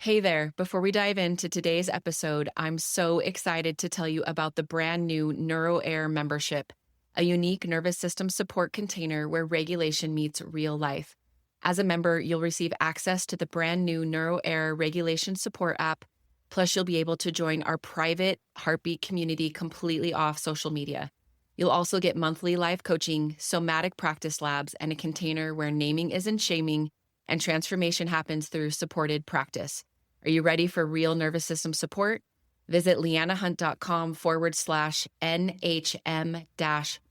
Hey there. Before we dive into today's episode, I'm so excited to tell you about the brand new NeuroAir membership, a unique nervous system support container where regulation meets real life. As a member, you'll receive access to the brand new NeuroAir regulation support app. Plus, you'll be able to join our private heartbeat community completely off social media. You'll also get monthly live coaching, somatic practice labs, and a container where naming isn't shaming and transformation happens through supported practice. Are you ready for real nervous system support? Visit leannahunt.com/NHM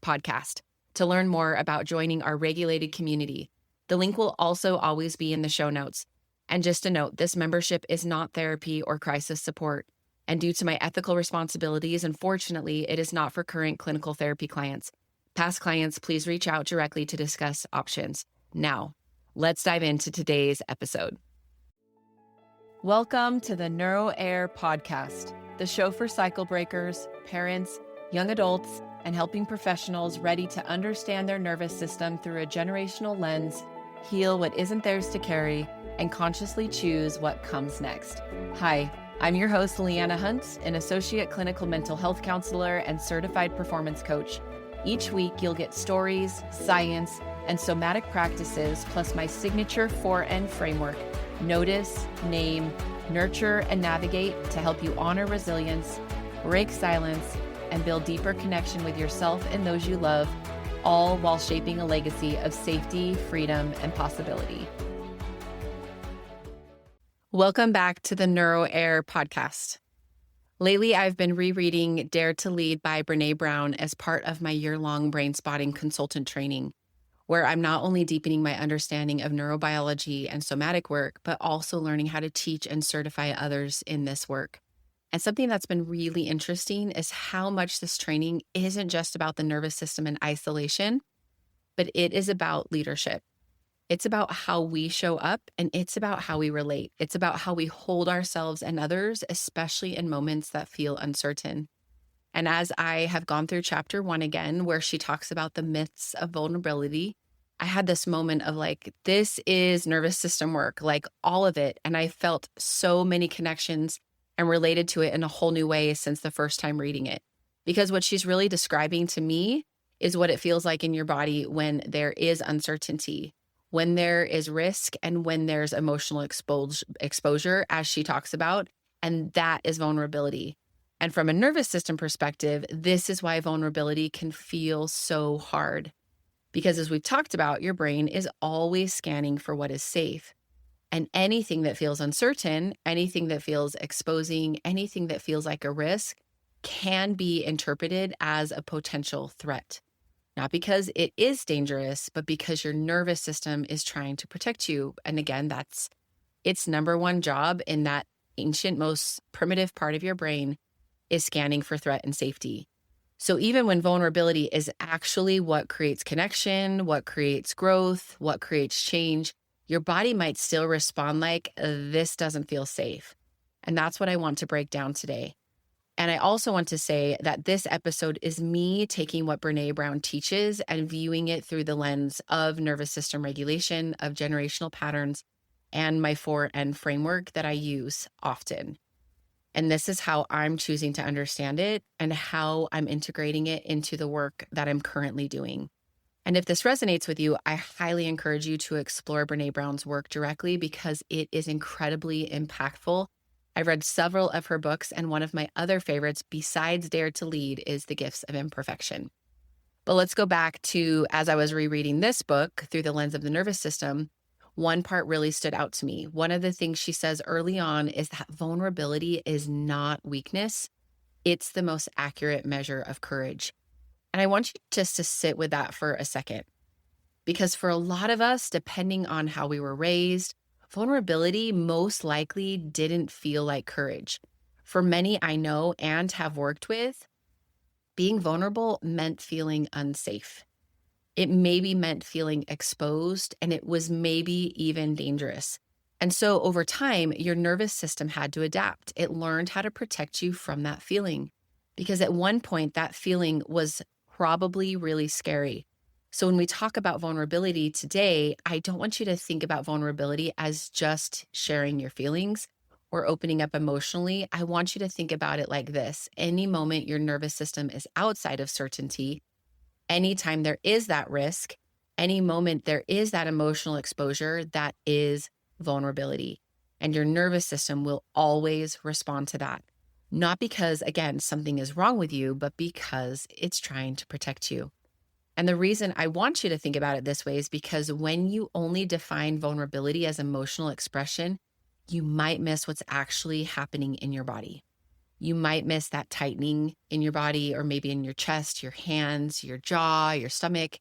podcast to learn more about joining our regulated community. The link will also always be in the show notes. And just a note, this membership is not therapy or crisis support. And due to my ethical responsibilities, unfortunately, it is not for current clinical therapy clients. Past clients, please reach out directly to discuss options. Now, let's dive into today's episode. Welcome to the NeuroAir podcast, the show for cycle breakers, parents, young adults, and helping professionals ready to understand their nervous system through a generational lens, heal what isn't theirs to carry, and consciously choose what comes next. Hi, I'm your host, Leanna Hunt, an associate clinical mental health counselor and certified performance coach. Each week, you'll get stories, science, and somatic practices, plus my signature 4N framework: notice, name, nurture, and navigate to help you honor resilience, break silence, and build deeper connection with yourself and those you love, all while shaping a legacy of safety, freedom, and possibility. Welcome back to the NeuroAir podcast. Lately, I've been rereading Dare to Lead by Brené Brown as part of my year-long brain spotting consultant training, where I'm not only deepening my understanding of neurobiology and somatic work, but also learning how to teach and certify others in this work. And something that's been really interesting is how much this training isn't just about the nervous system in isolation, but it is about leadership. It's about how we show up, and it's about how we relate. It's about how we hold ourselves and others, especially in moments that feel uncertain. And as I have gone through chapter 1 again, where she talks about the myths of vulnerability, I had this moment of like, this is nervous system work, like all of it. And I felt so many connections and related to it in a whole new way since the first time reading it. Because what she's really describing to me is what it feels like in your body when there is uncertainty, when there is risk, and when there's emotional exposure, as she talks about. And that is vulnerability. And from a nervous system perspective, this is why vulnerability can feel so hard. Because as we've talked about, your brain is always scanning for what is safe. And anything that feels uncertain, anything that feels exposing, anything that feels like a risk can be interpreted as a potential threat. Not because it is dangerous, but because your nervous system is trying to protect you. And again, that's its number one job in that ancient, most primitive part of your brain is scanning for threat and safety. So even when vulnerability is actually what creates connection, what creates growth, what creates change, your body might still respond like, this doesn't feel safe. And that's what I want to break down today. And I also want to say that this episode is me taking what Brené Brown teaches and viewing it through the lens of nervous system regulation, of generational patterns, and my 4N framework that I use often. And this is how I'm choosing to understand it and how I'm integrating it into the work that I'm currently doing. And if this resonates with you, I highly encourage you to explore Brené Brown's work directly because it is incredibly impactful. I've read several of her books, and one of my other favorites besides Dare to Lead is The Gifts of Imperfection. But let's go back to, as I was rereading this book through the lens of the nervous system, one part really stood out to me. One of the things she says early on is that vulnerability is not weakness. It's the most accurate measure of courage. And I want you just to sit with that for a second. Because for a lot of us, depending on how we were raised, vulnerability most likely didn't feel like courage. For many I know and have worked with, being vulnerable meant feeling unsafe. It maybe meant feeling exposed, and it was maybe even dangerous. And so over time, your nervous system had to adapt. It learned how to protect you from that feeling. Because at one point, that feeling was probably really scary. So when we talk about vulnerability today, I don't want you to think about vulnerability as just sharing your feelings or opening up emotionally, I want you to think about it like this. Any moment your nervous system is outside of certainty, anytime there is that risk, any moment there is that emotional exposure, that is vulnerability. And your nervous system will always respond to that. Not because, again, something is wrong with you, but because it's trying to protect you. And the reason I want you to think about it this way is because when you only define vulnerability as emotional expression, you might miss what's actually happening in your body. You might miss that tightening in your body, or maybe in your chest, your hands, your jaw, your stomach.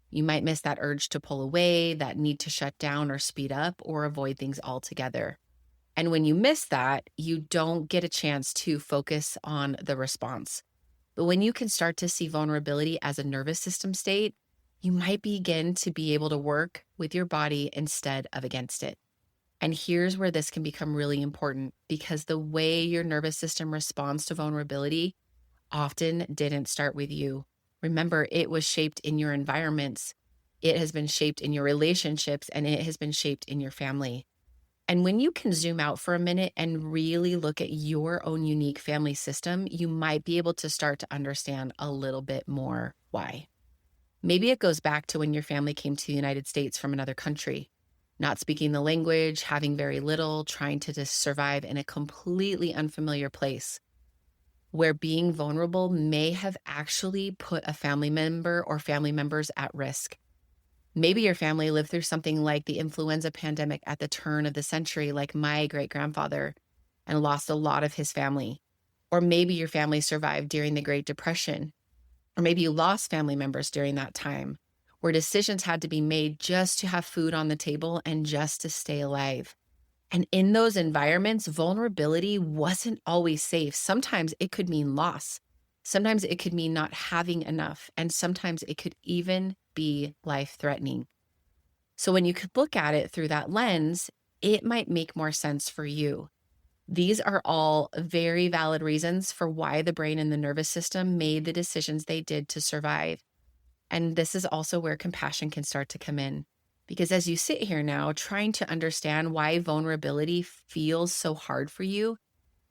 You might miss that urge to pull away, that need to shut down or speed up or avoid things altogether. And when you miss that, you don't get a chance to focus on the response. But when you can start to see vulnerability as a nervous system state, you might begin to be able to work with your body instead of against it. And here's where this can become really important, because the way your nervous system responds to vulnerability often didn't start with you. Remember, it was shaped in your environments, it has been shaped in your relationships, and it has been shaped in your family. And when you can zoom out for a minute and really look at your own unique family system, you might be able to start to understand a little bit more why. Maybe it goes back to when your family came to the United States from another country, not speaking the language, having very little, trying to just survive in a completely unfamiliar place, where being vulnerable may have actually put a family member or family members at risk. Maybe your family lived through something like the influenza pandemic at the turn of the century, like my great-grandfather, and lost a lot of his family. Or maybe your family survived during the Great Depression. Or maybe you lost family members during that time, where decisions had to be made just to have food on the table and just to stay alive. And in those environments, vulnerability wasn't always safe. Sometimes it could mean loss. Sometimes it could mean not having enough. And sometimes it could even be life-threatening. So when you could look at it through that lens, it might make more sense for you. These are all very valid reasons for why the brain and the nervous system made the decisions they did to survive. And this is also where compassion can start to come in. Because as you sit here now, trying to understand why vulnerability feels so hard for you,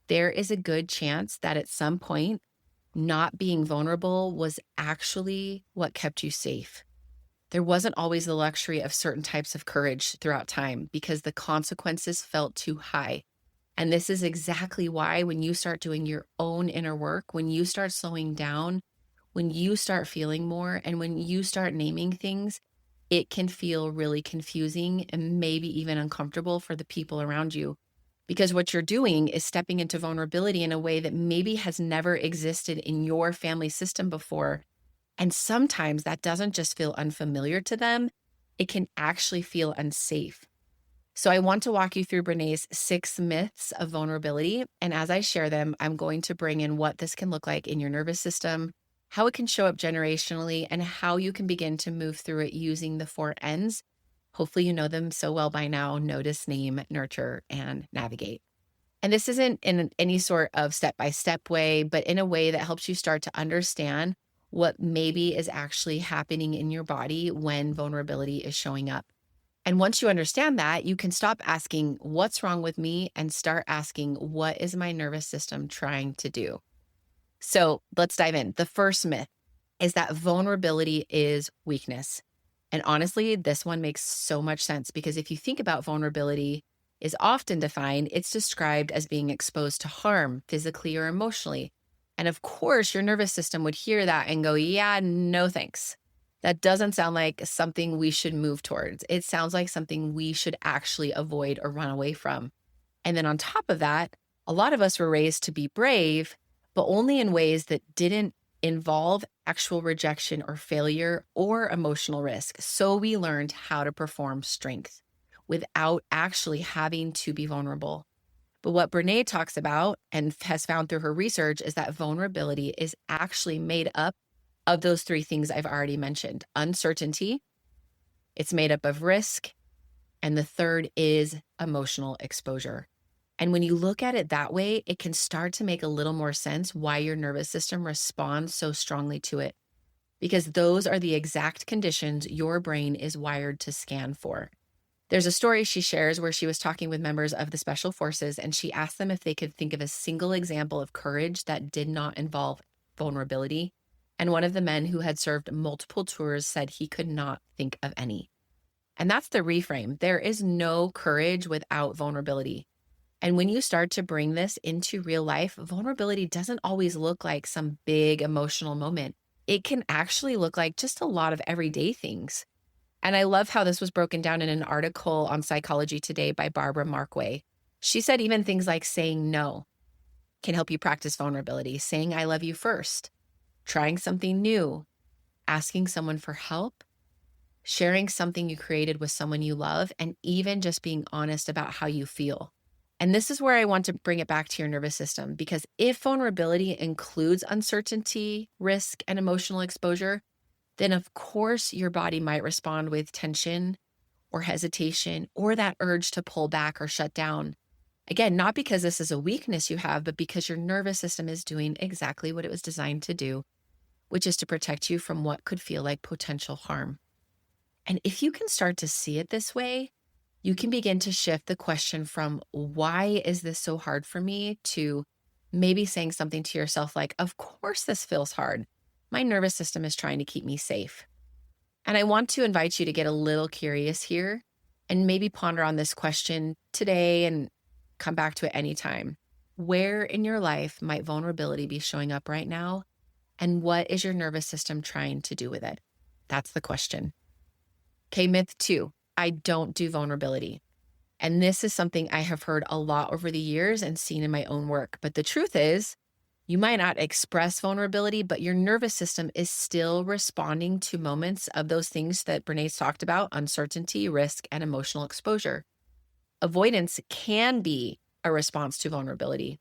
there is a good chance that at some point, not being vulnerable was actually what kept you safe. There wasn't always the luxury of certain types of courage throughout time because the consequences felt too high. And this is exactly why when you start doing your own inner work, when you start slowing down, when you start feeling more, and when you start naming things, it can feel really confusing and maybe even uncomfortable for the people around you. Because what you're doing is stepping into vulnerability in a way that maybe has never existed in your family system before. And sometimes that doesn't just feel unfamiliar to them, it can actually feel unsafe. So I want to walk you through Brené's 6 myths of vulnerability. And as I share them, I'm going to bring in what this can look like in your nervous system, how it can show up generationally, and how you can begin to move through it using the 4 N's. Hopefully you know them so well by now: notice, name, nurture, and navigate. And this isn't in any sort of step-by-step way, but in a way that helps you start to understand what maybe is actually happening in your body when vulnerability is showing up. And once you understand that, you can stop asking, what's wrong with me? And start asking, what is my nervous system trying to do? So let's dive in. The first myth is that vulnerability is weakness. And honestly, this one makes so much sense because if you think about vulnerability is often defined, it's described as being exposed to harm physically or emotionally. And of course, your nervous system would hear that and go, yeah, no thanks. That doesn't sound like something we should move towards. It sounds like something we should actually avoid or run away from. And then on top of that, a lot of us were raised to be brave, but only in ways that didn't involve actual rejection or failure or emotional risk. So we learned how to perform strength without actually having to be vulnerable. But what Brené talks about and has found through her research is that vulnerability is actually made up of those 3 things I've already mentioned: uncertainty, it's made up of risk, and the third is emotional exposure. And when you look at it that way, it can start to make a little more sense why your nervous system responds so strongly to it. Because those are the exact conditions your brain is wired to scan for. There's a story she shares where she was talking with members of the special forces, and she asked them if they could think of a single example of courage that did not involve vulnerability. And one of the men who had served multiple tours said he could not think of any. And that's the reframe. There is no courage without vulnerability. And when you start to bring this into real life, vulnerability doesn't always look like some big emotional moment. It can actually look like just a lot of everyday things. And I love how this was broken down in an article on Psychology Today by Barbara Markway. She said even things like saying no can help you practice vulnerability, saying I love you first, trying something new, asking someone for help, sharing something you created with someone you love, and even just being honest about how you feel. And this is where I want to bring it back to your nervous system, because if vulnerability includes uncertainty, risk, and emotional exposure, then of course your body might respond with tension or hesitation or that urge to pull back or shut down. Again, not because this is a weakness you have, but because your nervous system is doing exactly what it was designed to do, which is to protect you from what could feel like potential harm. And if you can start to see it this way, you can begin to shift the question from why is this so hard for me to maybe saying something to yourself like, of course this feels hard. My nervous system is trying to keep me safe. And I want to invite you to get a little curious here and maybe ponder on this question today and come back to it anytime. Where in your life might vulnerability be showing up right now? And what is your nervous system trying to do with it? That's the question. Okay, myth 2, I don't do vulnerability. And this is something I have heard a lot over the years and seen in my own work. But the truth is, you might not express vulnerability, but your nervous system is still responding to moments of those things that Brené's talked about: uncertainty, risk, and emotional exposure. Avoidance can be a response to vulnerability.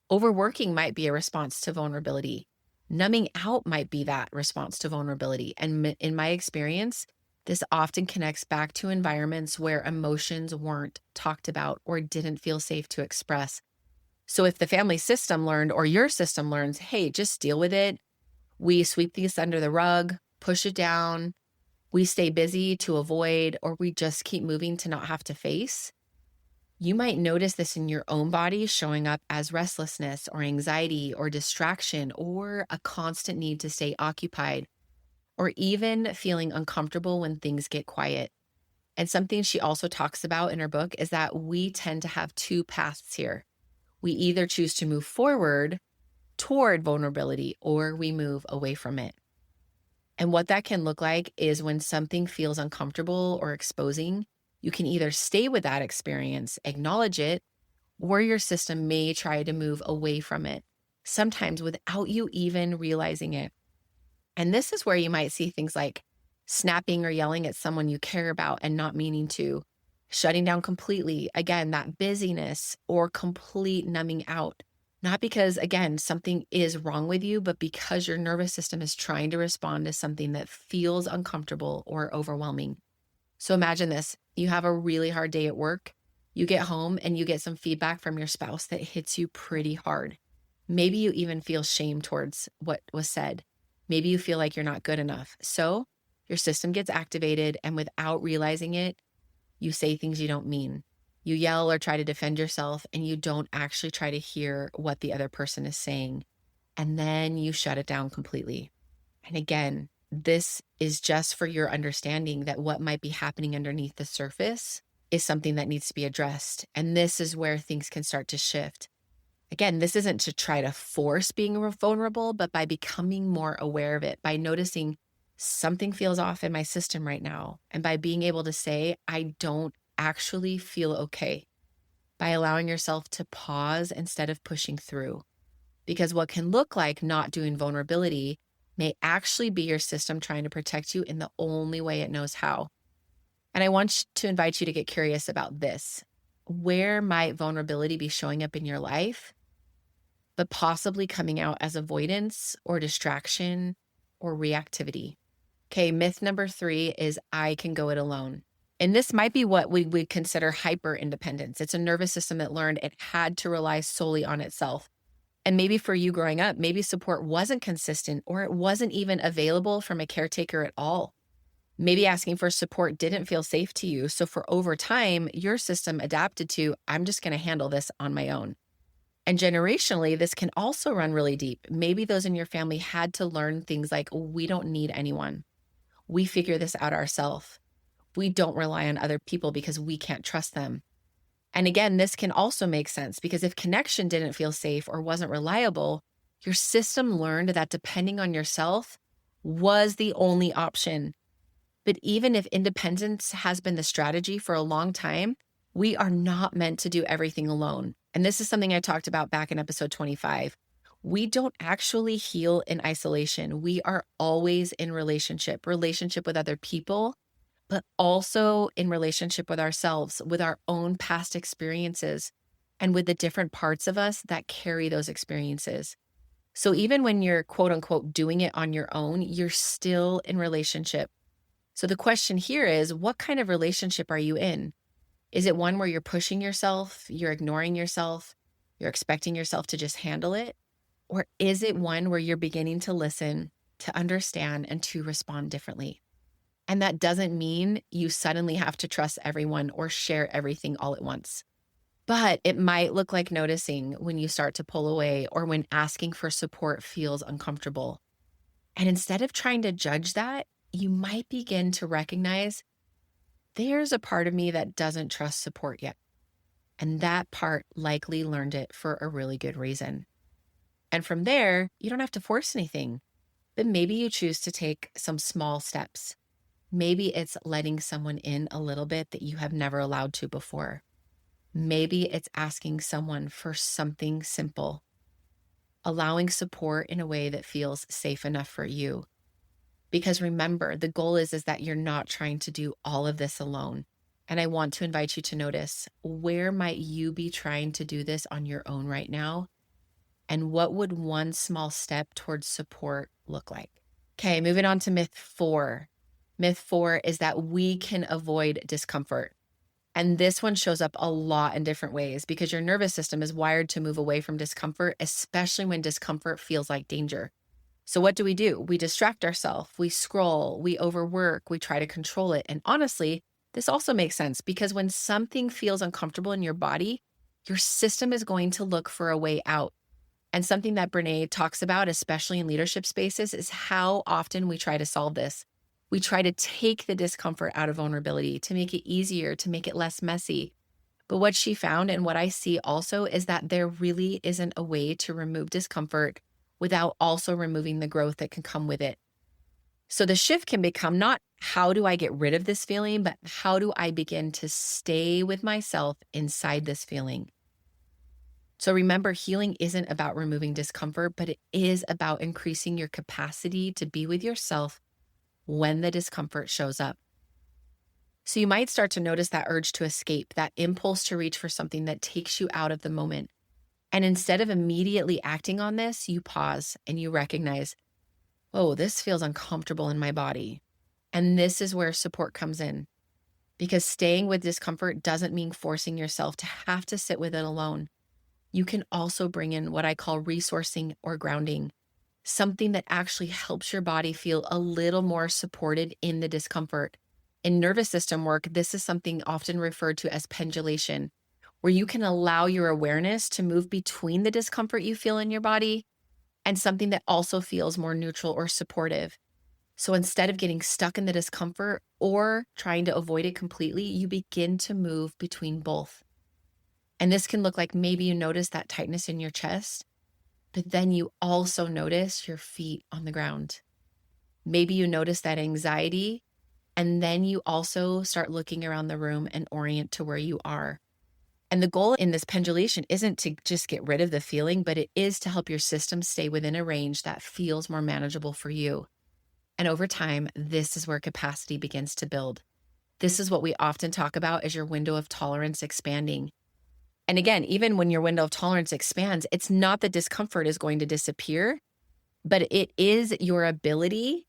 Overworking might be a response to vulnerability. Numbing out might be that response to vulnerability. And in my experience, this often connects back to environments where emotions weren't talked about or didn't feel safe to express. So if the family system learned, or your system learns, hey, just deal with it, we sweep these under the rug, push it down, we stay busy to avoid, or we just keep moving to not have to face, you might notice this in your own body showing up as restlessness or anxiety or distraction or a constant need to stay occupied, or even feeling uncomfortable when things get quiet. And something she also talks about in her book is that we tend to have two paths here. We either choose to move forward toward vulnerability or we move away from it. And what that can look like is when something feels uncomfortable or exposing, you can either stay with that experience, acknowledge it, or your system may try to move away from it, sometimes without you even realizing it. And this is where you might see things like snapping or yelling at someone you care about and not meaning to, shutting down completely, again, that busyness, or complete numbing out. Not because, again, something is wrong with you, but because your nervous system is trying to respond to something that feels uncomfortable or overwhelming. So imagine this. You have a really hard day at work. You get home and you get some feedback from your spouse that hits you pretty hard. Maybe you even feel shame towards what was said. Maybe you feel like you're not good enough. So your system gets activated, and without realizing it, you say things you don't mean. You yell or try to defend yourself, and you don't actually try to hear what the other person is saying. And then you shut it down completely. And again, this is just for your understanding that what might be happening underneath the surface is something that needs to be addressed. And this is where things can start to shift. Again, this isn't to try to force being vulnerable, but by becoming more aware of it, by noticing something feels off in my system right now, and by being able to say, I don't actually feel okay, by allowing yourself to pause instead of pushing through. Because what can look like not doing vulnerability may actually be your system trying to protect you in the only way it knows how. And I want to invite you to get curious about this. Where might vulnerability be showing up in your life, but possibly coming out as avoidance or distraction or reactivity? Okay, myth number 3 is I can go it alone. And this might be what we would consider hyper independence. It's a nervous system that learned it had to rely solely on itself. And maybe for you growing up, maybe support wasn't consistent, or it wasn't even available from a caretaker at all. Maybe asking for support didn't feel safe to you. So for over time, your system adapted to, I'm just going to handle this on my own. And generationally, this can also run really deep. Maybe those in your family had to learn things like, we don't need anyone. We figure this out ourselves. We don't rely on other people because we can't trust them. And again, this can also make sense because if connection didn't feel safe or wasn't reliable, your system learned that depending on yourself was the only option. But even if independence has been the strategy for a long time, we are not meant to do everything alone. And this is something I talked about back in episode 25. We don't actually heal in isolation. We are always in relationship with other people, but also in relationship with ourselves, with our own past experiences, and with the different parts of us that carry those experiences. So even when you're quote unquote doing it on your own, you're still in relationship. So the question here is, what kind of relationship are you in? Is it one where you're pushing yourself, you're ignoring yourself, you're expecting yourself to just handle it? Or is it one where you're beginning to listen, to understand, and to respond differently? And that doesn't mean you suddenly have to trust everyone or share everything all at once. But it might look like noticing when you start to pull away or when asking for support feels uncomfortable. And instead of trying to judge that, you might begin to recognize there's a part of me that doesn't trust support yet. And that part likely learned it for a really good reason. And from there, you don't have to force anything, but maybe you choose to take some small steps. Maybe it's letting someone in a little bit that you have never allowed to before. Maybe it's asking someone for something simple, allowing support in a way that feels safe enough for you. Because remember, the goal is that you're not trying to do all of this alone. And I want to invite you to notice, where might you be trying to do this on your own right now? And what would one small step towards support look like? Okay, moving on to myth 4. Myth 4 is that we can avoid discomfort. And this one shows up a lot in different ways because your nervous system is wired to move away from discomfort, especially when discomfort feels like danger. So what do? We distract ourselves, we scroll, we overwork, we try to control it. And honestly, this also makes sense because when something feels uncomfortable in your body, your system is going to look for a way out. And something that Brené talks about, especially in leadership spaces, is how often we try to solve this. We try to take the discomfort out of vulnerability, to make it easier, to make it less messy. But what she found, and what I see also, is that there really isn't a way to remove discomfort without also removing the growth that can come with it. So the shift can become not how do I get rid of this feeling, but how do I begin to stay with myself inside this feeling? So remember, healing isn't about removing discomfort, but it is about increasing your capacity to be with yourself when the discomfort shows up. So you might start to notice that urge to escape, that impulse to reach for something that takes you out of the moment. And instead of immediately acting on this, you pause and you recognize, oh, this feels uncomfortable in my body. And this is where support comes in. Because staying with discomfort doesn't mean forcing yourself to have to sit with it alone. You can also bring in what I call resourcing or grounding, something that actually helps your body feel a little more supported in the discomfort. In nervous system work, this is something often referred to as pendulation, where you can allow your awareness to move between the discomfort you feel in your body and something that also feels more neutral or supportive. So instead of getting stuck in the discomfort or trying to avoid it completely, you begin to move between both. And this can look like maybe you notice that tightness in your chest, but then you also notice your feet on the ground. Maybe you notice that anxiety, and then you also start looking around the room and orient to where you are. And the goal in this pendulation isn't to just get rid of the feeling, but it is to help your system stay within a range that feels more manageable for you. And over time, this is where capacity begins to build. This is what we often talk about as your window of tolerance expanding. And again, even when your window of tolerance expands, it's not that discomfort is going to disappear, but it is your ability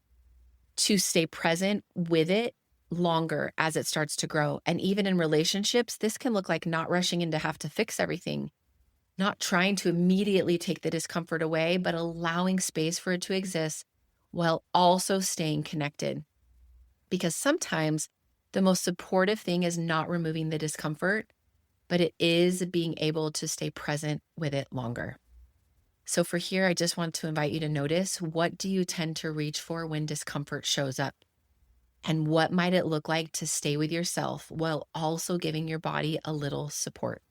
to stay present with it longer as it starts to grow. And even in relationships, this can look like not rushing in to have to fix everything, not trying to immediately take the discomfort away, but allowing space for it to exist while also staying connected. Because sometimes the most supportive thing is not removing the discomfort, but it is being able to stay present with it longer. So for here, I just want to invite you to notice, what do you tend to reach for when discomfort shows up? And what might it look like to stay with yourself while also giving your body a little support?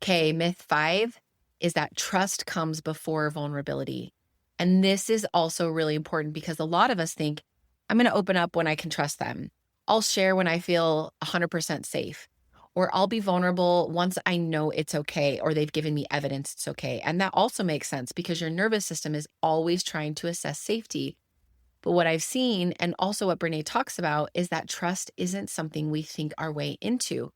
Okay, myth 5 is that trust comes before vulnerability. And this is also really important because a lot of us think, I'm going to open up when I can trust them. I'll share when I feel 100% safe, or I'll be vulnerable once I know it's okay, or they've given me evidence it's okay. And that also makes sense because your nervous system is always trying to assess safety. But what I've seen, and also what Brené talks about, is that trust isn't something we think our way into.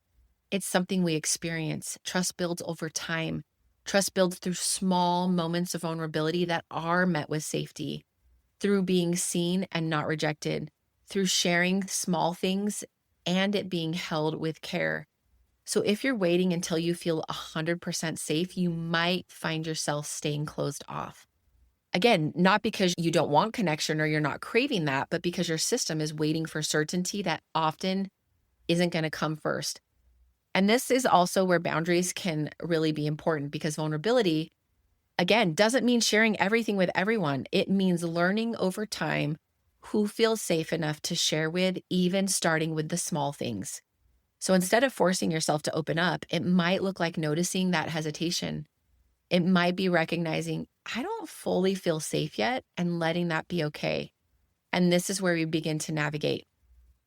It's something we experience. Trust builds over time. Trust builds through small moments of vulnerability that are met with safety, through being seen and not rejected, through sharing small things and it being held with care. So if you're waiting until you feel 100% safe, you might find yourself staying closed off. Again, not because you don't want connection or you're not craving that, but because your system is waiting for certainty that often isn't going to come first. And this is also where boundaries can really be important, because vulnerability, again, doesn't mean sharing everything with everyone. It means learning over time who feels safe enough to share with, even starting with the small things. So instead of forcing yourself to open up, it might look like noticing that hesitation. It might be recognizing, I don't fully feel safe yet, and letting that be okay. And this is where we begin to navigate,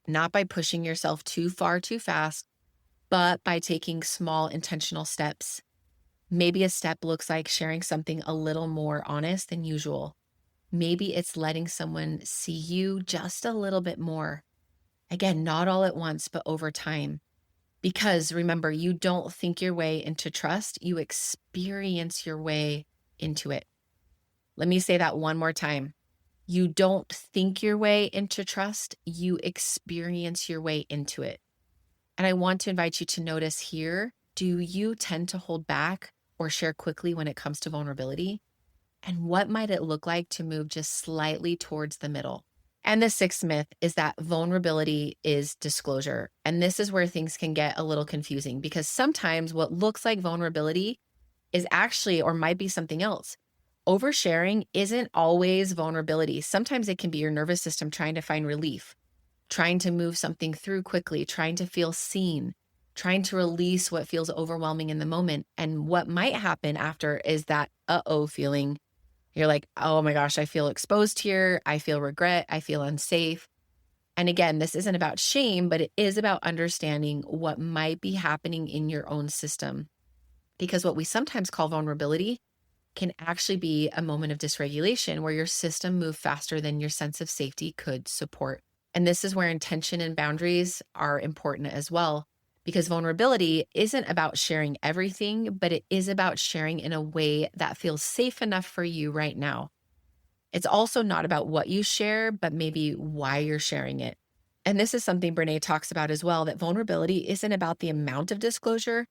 not by pushing yourself too far too fast, but by taking small intentional steps. Maybe a step looks like sharing something a little more honest than usual. Maybe it's letting someone see you just a little bit more. Again, not all at once, but over time. Because remember, you don't think your way into trust, you experience your way into it. Let me say that one more time. You don't think your way into trust, you experience your way into it. And I want to invite you to notice here, do you tend to hold back or share quickly when it comes to vulnerability? And what might it look like to move just slightly towards the middle? And the 6th myth is that vulnerability is disclosure. And this is where things can get a little confusing, because sometimes what looks like vulnerability is actually, or might be, something else. Oversharing isn't always vulnerability. Sometimes it can be your nervous system trying to find relief, trying to move something through quickly, trying to feel seen, trying to release what feels overwhelming in the moment. And what might happen after is that uh-oh feeling. You're like, oh my gosh, I feel exposed here. I feel regret. I feel unsafe. And again, this isn't about shame, but it is about understanding what might be happening in your own system. Because what we sometimes call vulnerability can actually be a moment of dysregulation where your system moved faster than your sense of safety could support. And this is where intention and boundaries are important as well, because vulnerability isn't about sharing everything, but it is about sharing in a way that feels safe enough for you right now. It's also not about what you share, but maybe why you're sharing it. And this is something Brené talks about as well, that vulnerability isn't about the amount of disclosure,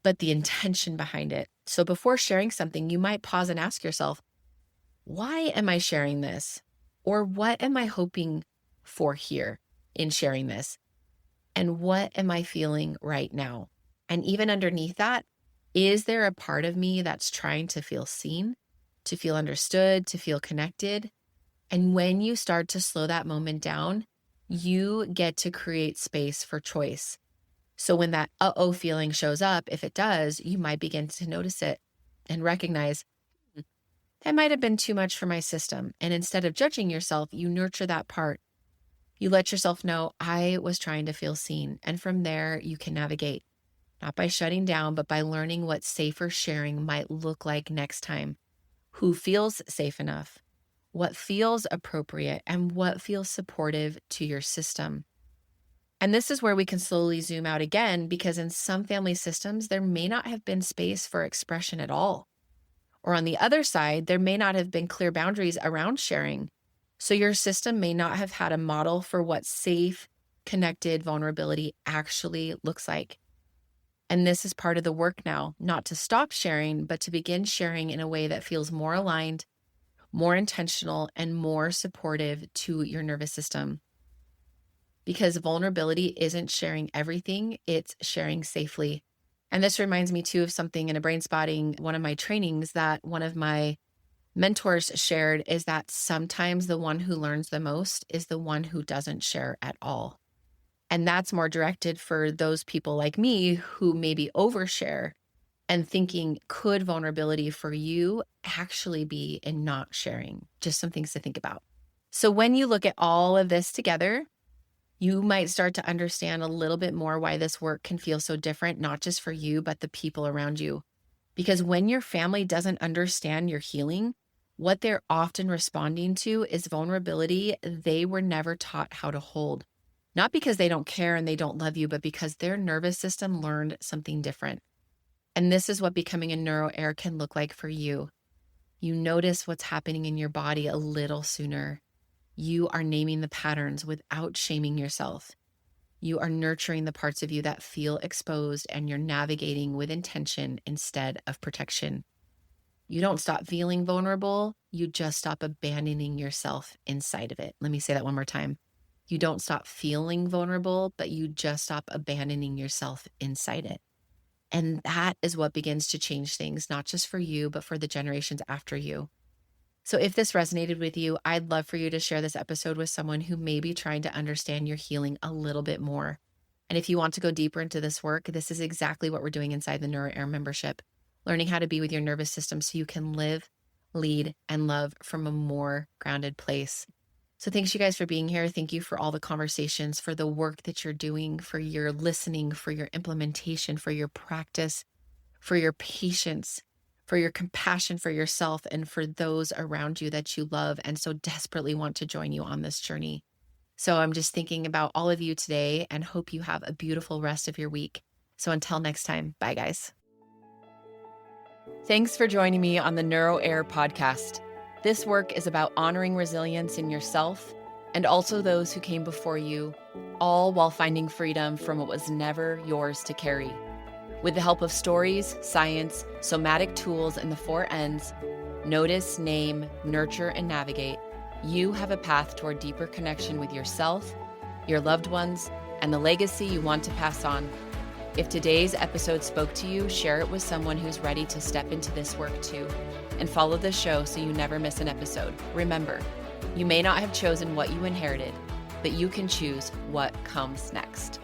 but the intention behind it. So before sharing something, you might pause and ask yourself, why am I sharing this? Or what am I hoping for here in sharing this? And what am I feeling right now? And even underneath that, is there a part of me that's trying to feel seen, to feel understood, to feel connected? And when you start to slow that moment down, you get to create space for choice. So when that uh-oh feeling shows up, if it does, you might begin to notice it and recognize, that might have been too much for my system. And instead of judging yourself, you nurture that part. You let yourself know, I was trying to feel seen. And from there, you can navigate, not by shutting down, but by learning what safer sharing might look like next time. Who feels safe enough? What feels appropriate? And what feels supportive to your system? And this is where we can slowly zoom out again, because in some family systems, there may not have been space for expression at all. Or on the other side, there may not have been clear boundaries around sharing. So your system may not have had a model for what safe, connected vulnerability actually looks like. And this is part of the work now, not to stop sharing, but to begin sharing in a way that feels more aligned, more intentional, and more supportive to your nervous system. because vulnerability isn't sharing everything, it's sharing safely. And this reminds me too of something in a brain spotting, one of my trainings that one of my mentors shared is that sometimes the one who learns the most is the one who doesn't share at all. And that's more directed for those people like me who maybe overshare and thinking, could vulnerability for you actually be in not sharing? Just some things to think about. So when you look at all of this together, you might start to understand a little bit more why this work can feel so different, not just for you, but the people around you. Because when your family doesn't understand your healing, what they're often responding to is vulnerability they were never taught how to hold. Not because they don't care and they don't love you, but because their nervous system learned something different. And this is what becoming a neuro-heir can look like for you. You notice what's happening in your body a little sooner. You are naming the patterns without shaming yourself. You are nurturing the parts of you that feel exposed, and you're navigating with intention instead of protection. You don't stop feeling vulnerable. You just stop abandoning yourself inside of it. Let me say that one more time. You don't stop feeling vulnerable, but you just stop abandoning yourself inside it. And that is what begins to change things, not just for you, but for the generations after you. So if this resonated with you, I'd love for you to share this episode with someone who may be trying to understand your healing a little bit more. And if you want to go deeper into this work, this is exactly what we're doing inside the Neuro-Heir membership, learning how to be with your nervous system so you can live, lead, and love from a more grounded place. So thanks you guys for being here. Thank you for all the conversations, for the work that you're doing, for your listening, for your implementation, for your practice, for your patience, for your compassion for yourself and for those around you that you love and so desperately want to join you on this journey. So I'm just thinking about all of you today and hope you have a beautiful rest of your week. So until next time, bye guys. Thanks for joining me on the Neuro-Heir podcast. This work is about honoring resilience in yourself and also those who came before you, all while finding freedom from what was never yours to carry. With the help of stories, science, somatic tools, and the 4 Ns, notice, name, nurture, and navigate, you have a path toward deeper connection with yourself, your loved ones, and the legacy you want to pass on. If today's episode spoke to you, share it with someone who's ready to step into this work too. And follow the show so you never miss an episode. Remember, you may not have chosen what you inherited, but you can choose what comes next.